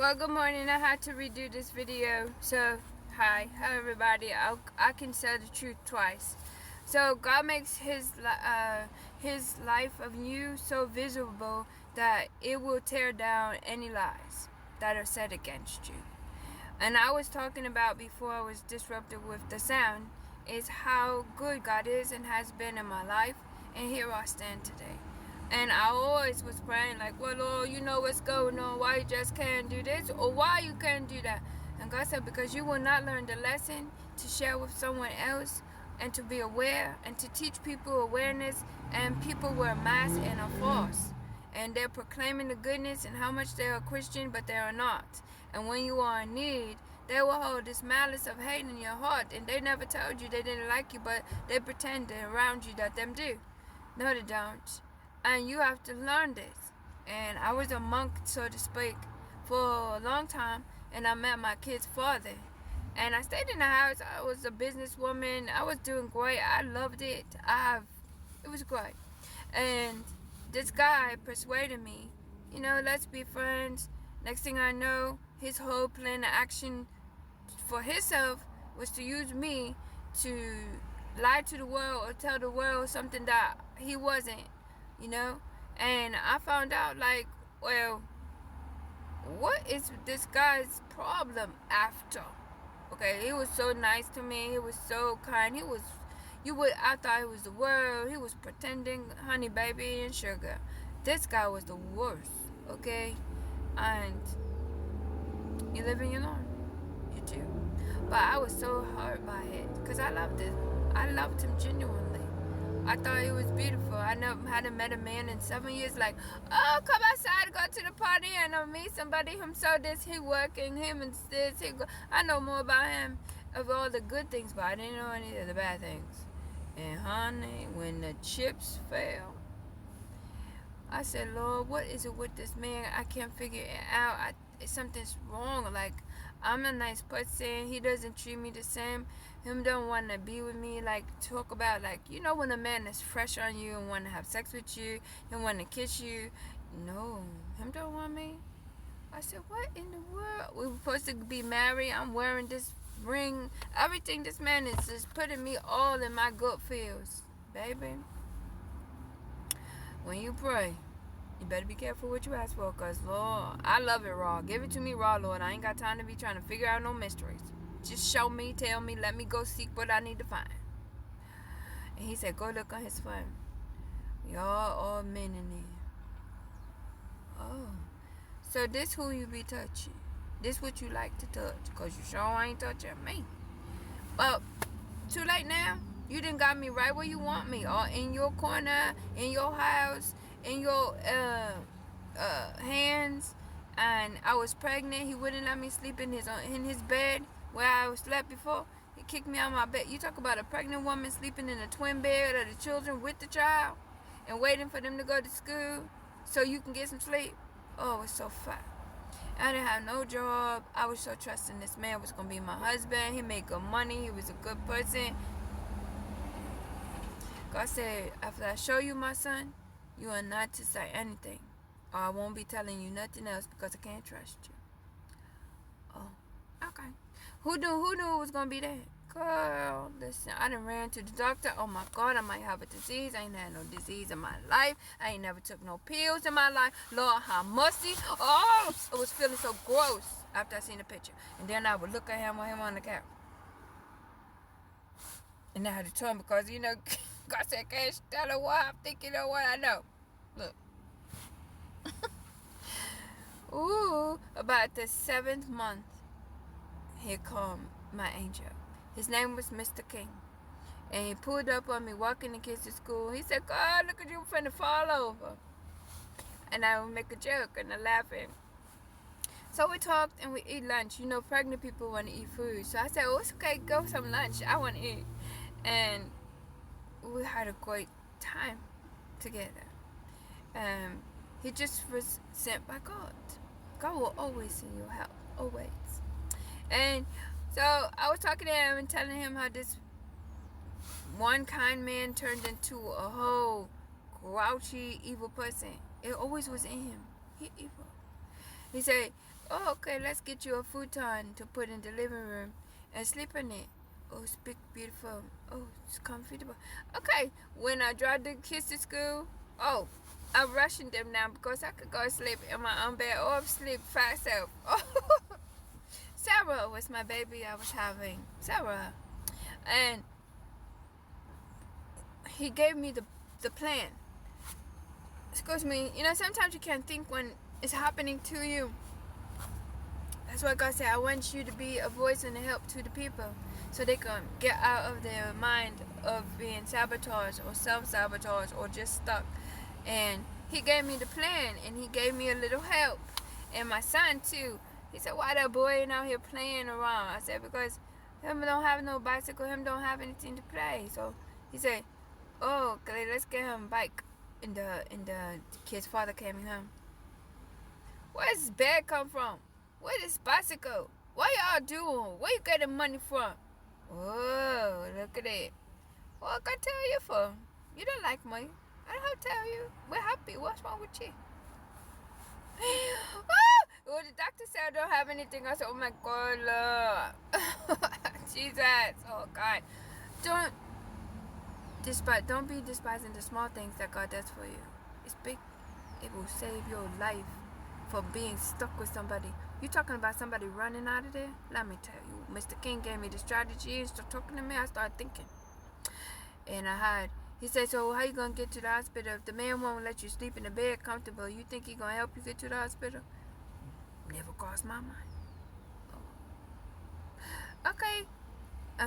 Well, good morning. I had to redo this video. So, hi everybody. I can tell the truth twice. So, God makes His life of you so visible that it will tear down any lies that are said against you. And I was talking about before I was disrupted with the sound is how good God is and has been in my life, and here I stand today. And I always was praying like, well, Lord, you know what's going on, why you just can't do this or why you can't do that. And God said, because you will not learn the lesson to share with someone else and to be aware and to teach people awareness, and people wear masks and are false. And they're proclaiming the goodness and how much they are Christian, but they are not. And when you are in need, they will hold this malice of hate in your heart, and they never told you they didn't like you, but they pretend around you that them do. No, they don't. And you have to learn this. And I was a monk, so to speak, for a long time, and I met my kid's father. And I stayed in the house. I was a businesswoman. I was doing great. I loved it. It was great. And this guy persuaded me, let's be friends. Next thing I know, his whole plan of action for himself was to use me to lie to the world or tell the world something that he wasn't, you know. And I found out, like, well, what is this guy's problem after? Okay, he was so nice to me. He was so kind. I thought he was the world. He was pretending, honey, baby, and sugar. This guy was the worst, okay? And you live and you learn. You do. But I was so hurt by it because I loved it. I loved him genuinely. I thought he was beautiful. I never hadn't met a man in 7 years like, oh, come outside, go to the party, and I'll meet somebody whom so this, he working, him and this, he go. I know more about him of all the good things, but I didn't know any of the bad things. And honey, when the chips fell, I said, Lord, what is it with this man? I can't figure it out. Something's wrong. Like, I'm a nice person. He doesn't treat me the same. Him don't want to be with me. Like, talk about, like, when a man is fresh on you and want to have sex with you and want to kiss you. No, him don't want me. I said, what in the world? We were supposed to be married. I'm wearing this ring. Everything this man is just putting me all in my good feels. Baby, when you pray, you better be careful what you ask for, because, Lord, I love it raw. Give it to me raw, Lord. I ain't got time to be trying to figure out no mysteries. Just show me, tell me, let me go seek what I need to find. And he said, go look on his phone. Y'all all men in there. Oh. So this who you be touching. This what you like to touch, because you sure ain't touching me. Well, too late now. You done got me right where you want me. Or in your corner, in your house, in your hands. And I was pregnant. He wouldn't let me sleep in his bed where I slept before. He kicked me out of my bed. You talk about a pregnant woman sleeping in a twin bed of the children with the child and waiting for them to go to school so you can get some sleep. Oh, it's so fat. I didn't have no job. I was so trusting this man was going to be my husband. He made good money. He was a good person. God said, after I show you my son, you are not to say anything. Or I won't be telling you nothing else because I can't trust you. Oh, okay. Who knew it was going to be that? Girl, listen, I done ran to the doctor. Oh my God, I might have a disease. I ain't had no disease in my life. I ain't never took no pills in my life. Lord, how musty. Oh, I was feeling so gross after I seen the picture. And then I would look at him with him on the couch. And I had to tell him because, God said, can't tell her what I'm thinking or what I know. Look. Ooh, about the 7th month, here come my angel. His name was Mr. King. And he pulled up on me walking the kids to school. He said, God, look at you, I'm finna fall over. And I would make a joke and I laughing. So we talked and we eat lunch. Pregnant people want to eat food. So I said, oh, it's okay, go some lunch. I want to eat. And we had a great time together. He just was sent by God. God will always send you help, always. And so I was talking to him and telling him how this one kind man turned into a whole grouchy, evil person. It always was in him. He evil. He said, Oh, okay, let's get you a futon to put in the living room and sleep in it. Oh, it's big, beautiful. Oh, it's comfortable. Okay, when I drive the kids to school, oh, I'm rushing them now because I could go sleep in my own bed or sleep fast self. Oh, Sarah was my baby I was having. Sarah. And he gave me the plan. Excuse me, sometimes you can't think when it's happening to you. That's why God said, I want you to be a voice and a help to the people so they can get out of their mind of being sabotaged or self-sabotaged or just stuck. And he gave me the plan and he gave me a little help. And my son too. He said, why that boy out here playing around? I said, because him don't have no bicycle, him don't have anything to play. So he said, oh, okay, let's get him a bike. And the kid's father came home. Where's this bag come from? Where's this bicycle? What y'all doing? Where you getting money from? Oh, look at it. What I tell you for? You don't like money. I don't have to tell you. We're happy. What's wrong with you? Well, the doctor said I don't have anything. I said, oh my God, Lord. Jesus. Oh God. Don't be despising the small things that God does for you. It's big. It will save your life from being stuck with somebody. You talking about somebody running out of there? Let me tell you, Mr. King gave me the strategy and started talking to me. I started thinking. And he said, so how you going to get to the hospital? If the man won't let you sleep in the bed comfortable, you think he going to help you get to the hospital? Never crossed my mind. Oh. Okay.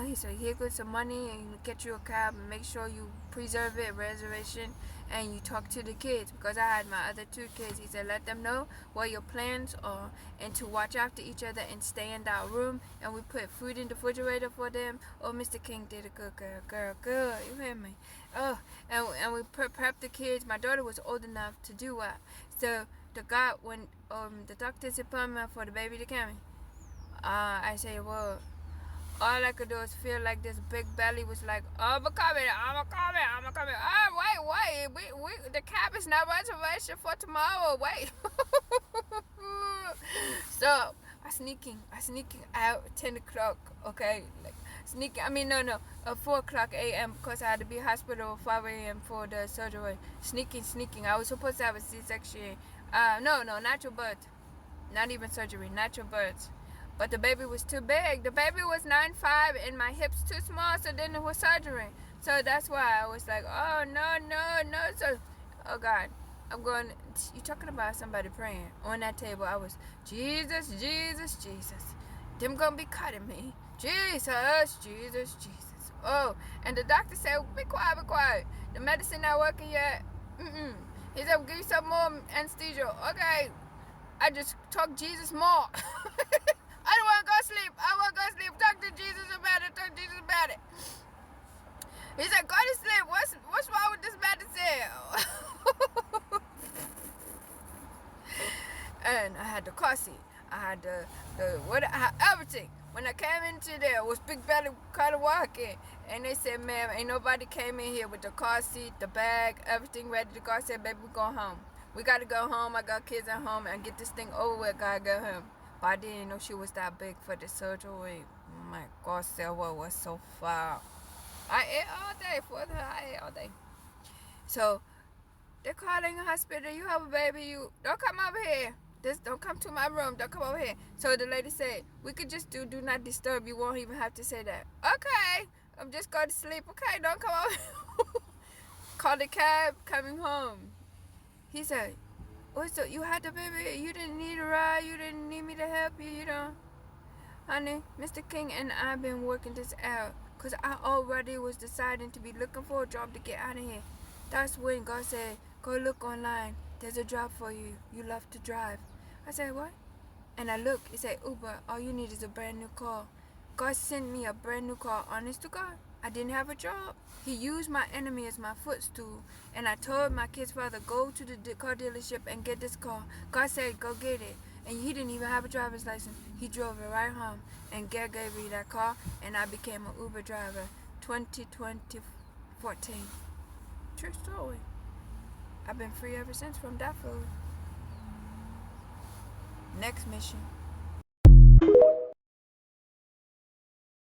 He said, here goes some money and get you a cab and make sure you preserve it, reservation, and you talk to the kids. Because I had my other two kids. He said, let them know what your plans are and to watch after each other and stay in that room. And we put food in the refrigerator for them. Oh, Mr. King did a good girl. You hear me? Oh, and we prep the kids. My daughter was old enough to do what? So when the doctor's appointment for the baby to come, I said, well, all I could do is feel like this big belly was like, oh, I'm coming. Oh, wait. The cab is not reservation for tomorrow. Wait. So I sneaking out 10 o'clock. Okay, like sneaking. I mean, no, 4 o'clock a.m. because I had to be hospital 5 a.m. for the surgery. Sneaking. I was supposed to have a C-section. No, natural birth. Not even surgery, natural birth. But the baby was too big. The baby was 9'5" and my hips too small, so then it was surgery. So that's why I was like, oh, no. So, oh, God. You talking about somebody praying. On that table, I was, Jesus. Them gonna be cutting me. Jesus. Oh, and the doctor said, be quiet. The medicine not working yet. He said, give you some more anesthesia. Okay. I just talk Jesus more. I don't want to go sleep. Talk to Jesus about it. He said, go to sleep. What's wrong with this medicine? And I had the car seat. I had everything. When I came into there, it was Big Belly kind of walking. And they said, ma'am, ain't nobody came in here with the car seat, the bag, everything ready to go. I said, baby, we going home. We got to go home. I got kids at home and get this thing over with. Gotta go home. But I didn't know she was that big for the surgery. My God, Sarah was so far. I ate all day for her. I ate all day. So they're calling a hospital. You have a baby. You don't come over here. Don't come to my room. Don't come over here. So the lady said, we could just do not disturb. You won't even have to say that. Okay. I'm just going to sleep. Okay, don't come over. Call the cab coming home. He said, oh, so you had the baby. You didn't need a ride. You didn't need me to help you. You know. Honey, Mr. King and I have been working this out. Because I already was deciding to be looking for a job to get out of here. That's when God said, go look online. There's a job for you. You love to drive. I said, what? And I looked. It said, Uber. All you need is a brand new car. God sent me a brand new car. Honest to God. I didn't have a job. He used my enemy as my footstool. And I told my kid's father, go to the car dealership and get this car. God said, go get it. And he didn't even have a driver's license. He drove it right home. And God gave me that car. And I became an Uber driver. 2014. True story. I've been free ever since from that food. Next mission.